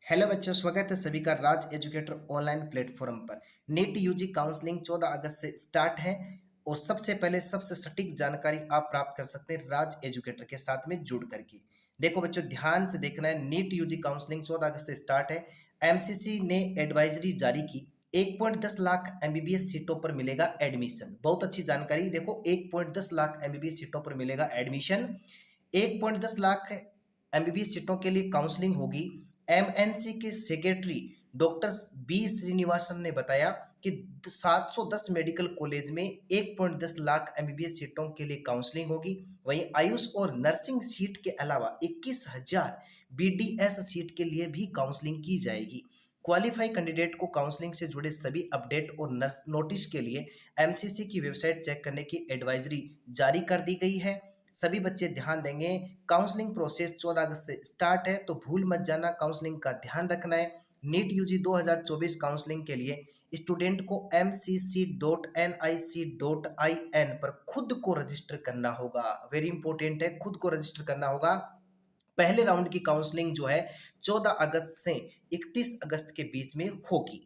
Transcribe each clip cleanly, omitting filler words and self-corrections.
Hello बच्चों, स्वागत है सभी का राज एजुकेटर ऑनलाइन प्लेटफॉर्म पर। नीट यूजी काउंसलिंग 14 अगस्त से स्टार्ट है और सबसे पहले सबसे सटीक जानकारी आप प्राप्त कर सकते हैं राज एजुकेटर के साथ में जुड़ करके। देखो बच्चों, ध्यान से देखना है। नीट यूजी काउंसलिंग 14 अगस्त से स्टार्ट है। एमसीसी ने एडवाइजरी जारी की। 1.10 लाख एमबीबीएस सीटों पर मिलेगा एडमिशन। बहुत अच्छी जानकारी। देखो, 1.10 लाख एमबीबीएस सीटों पर मिलेगा एडमिशन। 1.10 लाख एमबीबीएस सीटों के लिए काउंसलिंग होगी। एमएनसी के सेक्रेटरी डॉक्टर बी श्रीनिवासन ने बताया कि 710 मेडिकल कॉलेज में 1.10 लाख एमबीबीएस सीटों के लिए काउंसलिंग होगी। वहीं आयुष और नर्सिंग सीट के अलावा 21,000 बीडीएस सीट के लिए भी काउंसलिंग की जाएगी। क्वालिफाई कैंडिडेट को काउंसलिंग से जुड़े सभी अपडेट और नर्स नोटिस के लिए एमसीसी की वेबसाइट चेक करने की एडवाइजरी जारी कर दी गई है। सभी बच्चे ध्यान देंगे। काउंसलिंग प्रोसेस 14 अगस्त से स्टार्ट है, तो भूल मत जाना। काउंसलिंग का ध्यान रखना है। नीट यूजी 2024 काउंसलिंग के लिए स्टूडेंट को mcc.nic.in पर खुद को रजिस्टर करना होगा। वेरी इंपॉर्टेंट है, खुद को रजिस्टर करना होगा। पहले राउंड की काउंसलिंग जो है 14 अगस्त से 31 अगस्त के बीच में होगी।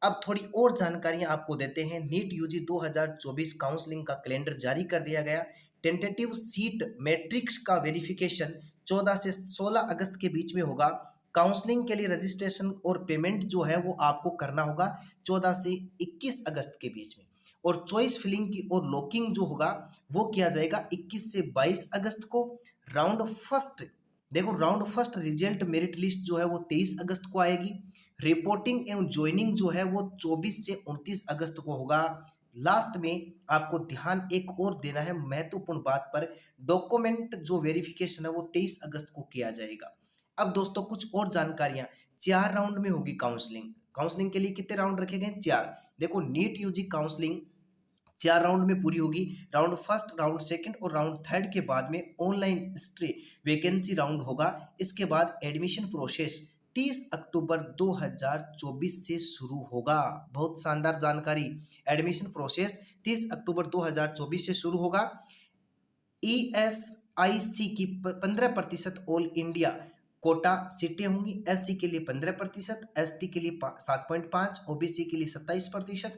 अब थोड़ी और जानकारियां आपको देते हैं। नीट यूजी 2024 काउंसलिंग का कैलेंडर जारी कर दिया गया। टेंटेटिव सीट मैट्रिक्स का वेरिफिकेशन 14 से 16 अगस्त के बीच में होगा। काउंसलिंग के लिए रजिस्ट्रेशन और पेमेंट जो है वो आपको करना होगा 14 से 21 अगस्त के बीच में। और चॉइस फिलिंग की और लॉकिंग जो होगा वो किया जाएगा 21 से 22 अगस्त को। राउंड फर्स्ट, देखो round first result merit list जो है वो 23 अगस्त को आएगी। रिपोर्टिंग एवं ज्वाइनिंग जो है वो 24 से 29 अगस्त को होगा। लास्ट में आपको ध्यान एक और देना है महत्वपूर्ण बात पर। डॉक्यूमेंट जो वेरिफिकेशन है वो 23 अगस्त को किया जाएगा। अब दोस्तों कुछ और जानकारियां। 4 राउंड में होगी काउंसलिंग। काउंसलिंग के लिए कितने राउंड रखे गए? 4। देखो, नीट यूजी काउंसलिंग 4 राउंड में पूरी होगी। राउंड फर्स्ट, राउंड सेकंड और राउंड थर्ड के बाद में ऑनलाइन हिस्ट्री वैकेंसी राउंड होगा। इसके बाद एडमिशन प्रोसेस 30 अक्टूबर 2024 से शुरू होगा। बहुत शानदार जानकारी। एडमिशन प्रोसेस 30 अक्टूबर 2024 से शुरू होगा। ईएसआईसी की 15% ऑल इंडिया कोटा सीटें होंगी। एससी के लिए 15%, एसटी के लिए 7.5, ओबीसी के लिए 27%,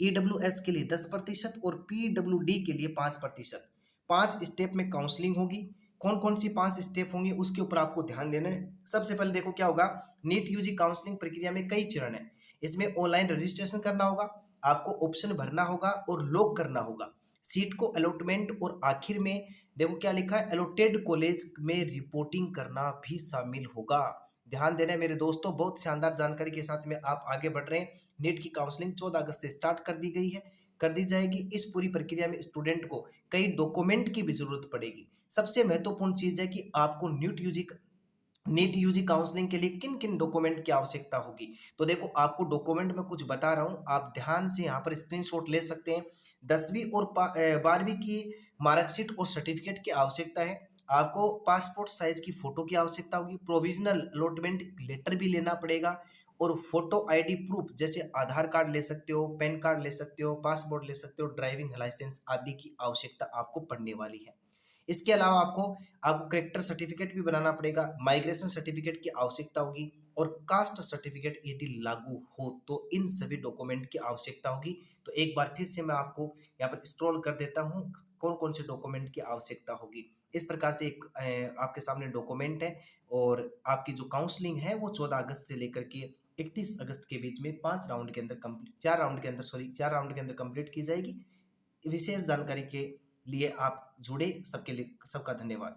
ईडब्ल्यूएस के लिए 10% और पीडब्ल्यूडी के लिए 5%। 5 स्टेप में काउंसलिंग होगी। कौन कौन सी 5 स्टेप होंगे उसके ऊपर आपको ध्यान देना है। सबसे पहले देखो क्या होगा। नीट यूजी काउंसलिंग प्रक्रिया में कई चरण है। इसमें ऑनलाइन रजिस्ट्रेशन करना होगा, आपको ऑप्शन भरना होगा और लॉक करना होगा सीट को अलॉटमेंट। और आखिर में देखो क्या लिखा है, अलॉटेड कॉलेज में रिपोर्टिंग करना भी शामिल होगा। ध्यान देना है मेरे दोस्तों। बहुत शानदार जानकारी के साथ में आप आगे बढ़ रहे हैं। नीट की काउंसलिंग 14 अगस्त से स्टार्ट कर दी गई है, कर दी जाएगी। इस पूरी प्रक्रिया में स्टूडेंट को कई डॉक्यूमेंट की भी जरूरत पड़ेगी। सबसे महत्वपूर्ण चीज है कि आपको नीट यूजी काउंसलिंग के लिए किन किन डॉक्यूमेंट की आवश्यकता होगी। तो देखो, आपको डॉक्यूमेंट में कुछ बता रहा हूं, आप ध्यान से यहाँ पर स्क्रीनशॉट ले सकते हैं। 10वीं और 12वीं की मार्कशीट और सर्टिफिकेट की आवश्यकता है। आपको पासपोर्ट साइज की फोटो की आवश्यकता होगी। प्रोविजनल अलॉटमेंट लेटर भी लेना पड़ेगा। और फोटो आईडी प्रूफ जैसे आधार कार्ड ले सकते हो, पैन कार्ड ले सकते हो, पासपोर्ट ले सकते हो, ड्राइविंग लाइसेंस आदि की आवश्यकता आपको पड़ने वाली है। इसके अलावा आपको करेक्टर सर्टिफिकेट भी बनाना पड़ेगा। माइग्रेशन सर्टिफिकेट की आवश्यकता होगी और कास्ट सर्टिफिकेट यदि लागू हो तो इन सभी डॉक्यूमेंट की आवश्यकता होगी। तो एक बार फिर से मैं आपको यहाँ पर स्क्रॉल कर देता हूँ कौन कौन से डॉक्यूमेंट की आवश्यकता होगी। इस प्रकार से एक आपके सामने डॉक्यूमेंट है। और आपकी जो काउंसलिंग है वो 14 अगस्त से लेकर के 31 अगस्त के बीच में 5 राउंड के अंदर कंप्लीट 4 राउंड के अंदर 4 राउंड के अंदर कंप्लीट की जाएगी। विशेष जानकारी के लिए आप जुड़े। सबके लिए सबका धन्यवाद।